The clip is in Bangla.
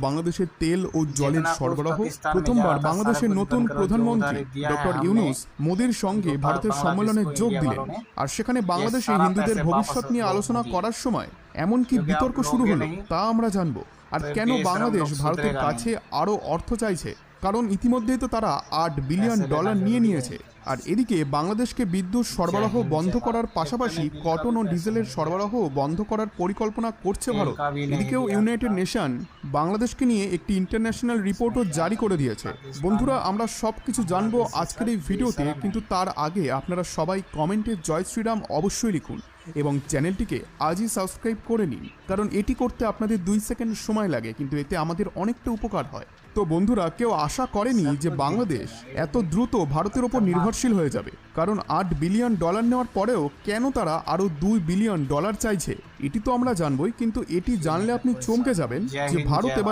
বাংলাদেশের তেল ও জলের সরবরাহ। প্রথমবার বাংলাদেশের নতুন প্রধানমন্ত্রী ডক্টর ইউনূস মোদির সঙ্গে ভারতের সম্মেলনে যোগ দিলেন, আর সেখানে বাংলাদেশে হিন্দুদের ভবিষ্যৎ নিয়ে আলোচনা করার সময় এমন কি বিতর্ক শুরু হলো তা আমরা জানবো। আর কেন বাংলাদেশ ভারতের কাছে আরও অর্থ চাইছে, কারণ ইতিমধ্যেই তো তারা $8 বিলিয়ন নিয়ে নিয়েছে। আর এদিকে বাংলাদেশকে বিদ্যুৎ সরবরাহ বন্ধ করার পাশাপাশি কটন ও ডিজেলের সরবরাহ বন্ধ করার পরিকল্পনা করছে ভারত। এদিকেও ইউনাইটেড নেশন বাংলাদেশকে নিয়ে একটি ইন্টারন্যাশনাল রিপোর্টও জারি করে দিয়েছে। বন্ধুরা, আমরা সব কিছু জানবো আজকের এই ভিডিওতে, কিন্তু তার আগে আপনারা সবাই কমেন্টে জয় শ্রীরাম অবশ্যই লিখুন এবং চ্যানেলটিকে আজই সাবস্ক্রাইব করে নিন, কারণ এটি করতে আপনাদের 2 সেকেন্ড সময় লাগে, কিন্তু এতে আমাদের অনেকটা উপকার হয়। তো বন্ধুরা, কেউ আশা করেনি যে বাংলাদেশ এত দ্রুত ভারতের ওপর নির্ভরশীল হয়ে যাবে, কারণ $8 বিলিয়ন নেওয়ার পরেও কেন তারা আরও $2 বিলিয়ন চাইছে এটি তো আমরা জানবই, কিন্তু এটি জানলে আপনি চমকে যাবেন যে ভারত এবার